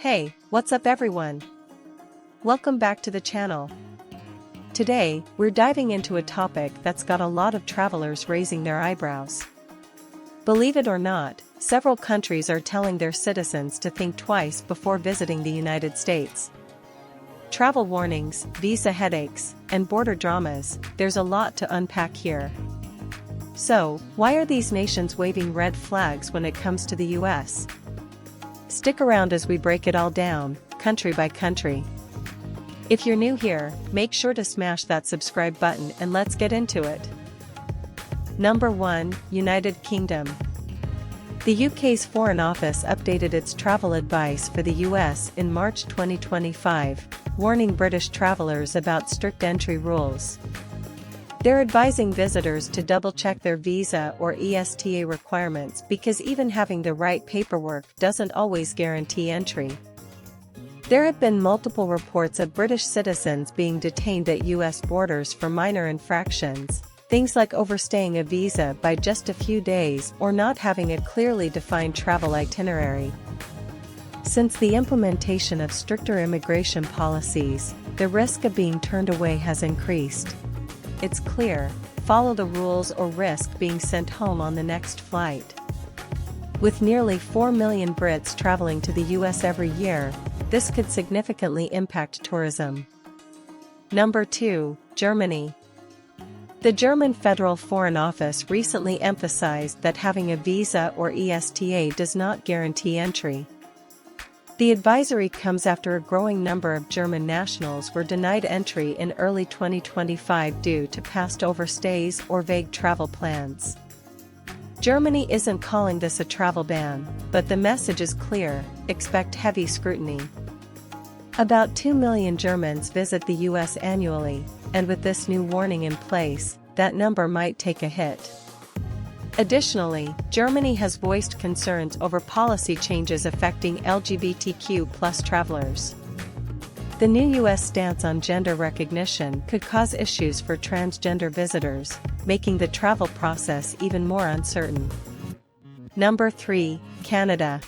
Hey, what's up everyone? Welcome back to the channel. Today, we're diving into a topic that's got a lot of travelers raising their eyebrows. Believe it or not, several countries are telling their citizens to think twice before visiting the United States. Travel warnings, visa headaches, and border dramas, there's a lot to unpack here. So, why are these nations waving red flags when it comes to the US? Stick around as we break it all down, country by country. If you're new here, make sure to smash that subscribe button and let's get into it. Number 1, United Kingdom. The UK's Foreign Office updated its travel advice for the US in March 2025, warning British travelers about strict entry rules. They're advising visitors to double-check their visa or ESTA requirements because even having the right paperwork doesn't always guarantee entry. There have been multiple reports of British citizens being detained at US borders for minor infractions, things like overstaying a visa by just a few days or not having a clearly defined travel itinerary. Since the implementation of stricter immigration policies, the risk of being turned away has increased. It's clear, follow the rules or risk being sent home on the next flight. With nearly 4 million Brits traveling to the US every year, this could significantly impact tourism. Number 2, Germany. The German Federal Foreign Office recently emphasized that having a visa or ESTA does not guarantee entry. The advisory comes after a growing number of German nationals were denied entry in early 2025 due to past overstays or vague travel plans. Germany isn't calling this a travel ban, but the message is clear: expect heavy scrutiny. About 2 million Germans visit the US annually, and with this new warning in place, that number might take a hit. Additionally, Germany has voiced concerns over policy changes affecting LGBTQ+ travelers. The new US stance on gender recognition could cause issues for transgender visitors, making the travel process even more uncertain. Number 3, Canada.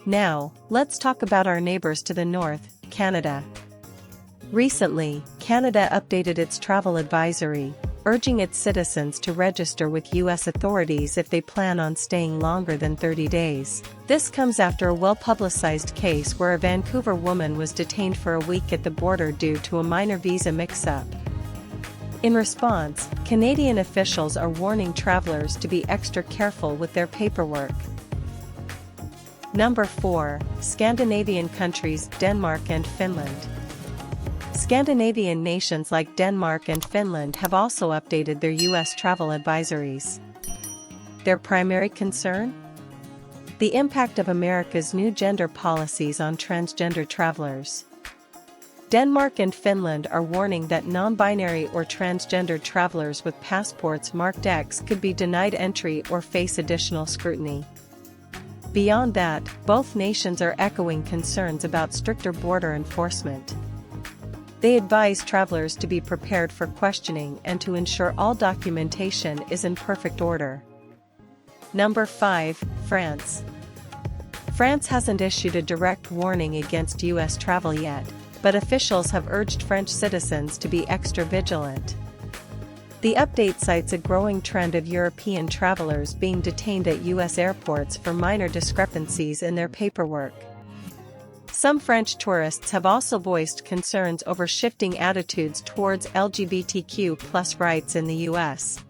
Now, let's talk about our neighbors to the north, Canada. Recently, Canada updated its travel advisory, urging its citizens to register with US authorities if they plan on staying longer than 30 days. This comes after a well-publicized case where a Vancouver woman was detained for a week at the border due to a minor visa mix-up. In response, Canadian officials are warning travelers to be extra careful with their paperwork. Number 4, Scandinavian countries, Denmark and Finland. Scandinavian nations like Denmark and Finland have also updated their US travel advisories. Their primary concern? The impact of America's new gender policies on transgender travelers. Denmark and Finland are warning that non-binary or transgender travelers with passports marked X could be denied entry or face additional scrutiny. Beyond that, both nations are echoing concerns about stricter border enforcement. They advise travelers to be prepared for questioning and to ensure all documentation is in perfect order. Number 5, France. France hasn't issued a direct warning against US travel yet, but officials have urged French citizens to be extra vigilant. The update cites a growing trend of European travelers being detained at US airports for minor discrepancies in their paperwork. Some French tourists have also voiced concerns over shifting attitudes towards LGBTQ+ rights in the US.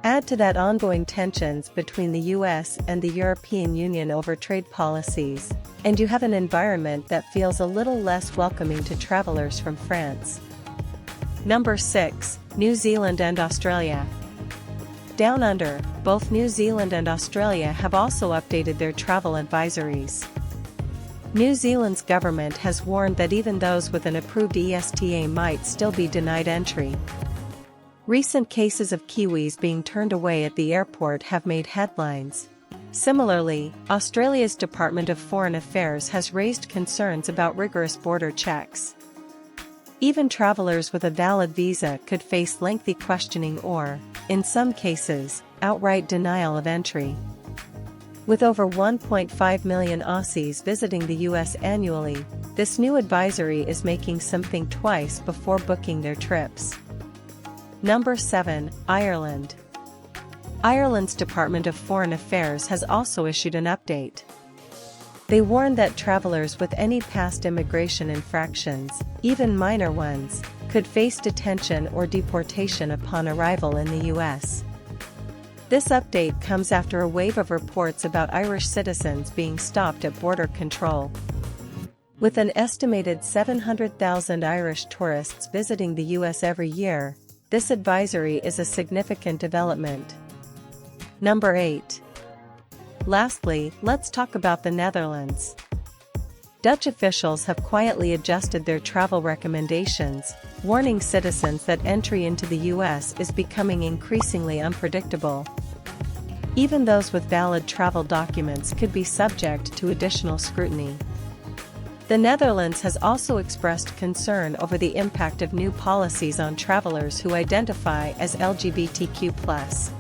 Add to that ongoing tensions between the US and the European Union over trade policies, and you have an environment that feels a little less welcoming to travelers from France. Number 6, New Zealand and Australia. Down under, both New Zealand and Australia have also updated their travel advisories. New Zealand's government has warned that even those with an approved ESTA might still be denied entry. Recent cases of Kiwis being turned away at the airport have made headlines. Similarly, Australia's Department of Foreign Affairs has raised concerns about rigorous border checks. Even travelers with a valid visa could face lengthy questioning or, in some cases, outright denial of entry. With over 1.5 million Aussies visiting the US annually, this new advisory is making some think twice before booking their trips. Number 7. Ireland. Ireland's Department of Foreign Affairs has also issued an update. They warn that travelers with any past immigration infractions, even minor ones, could face detention or deportation upon arrival in the US. This update comes after a wave of reports about Irish citizens being stopped at border control. With an estimated 700,000 Irish tourists visiting the US every year, this advisory is a significant development. Number 8. Lastly, let's talk about the Netherlands. Dutch officials have quietly adjusted their travel recommendations, warning citizens that entry into the US is becoming increasingly unpredictable. Even those with valid travel documents could be subject to additional scrutiny. The Netherlands has also expressed concern over the impact of new policies on travelers who identify as LGBTQ+.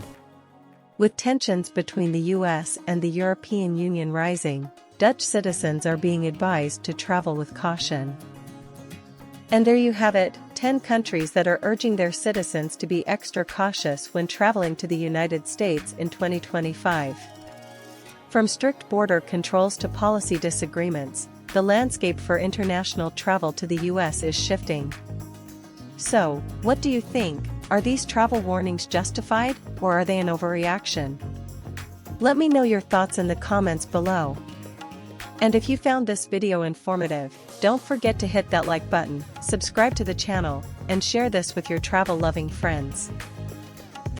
With tensions between the US and the European Union rising, Dutch citizens are being advised to travel with caution. And there you have it, 10 countries that are urging their citizens to be extra cautious when traveling to the United States in 2025. From strict border controls to policy disagreements, the landscape for international travel to the US is shifting. So, what do you think? Are these travel warnings justified, or are they an overreaction? Let me know your thoughts in the comments below. And if you found this video informative, don't forget to hit that like button, subscribe to the channel, and share this with your travel-loving friends.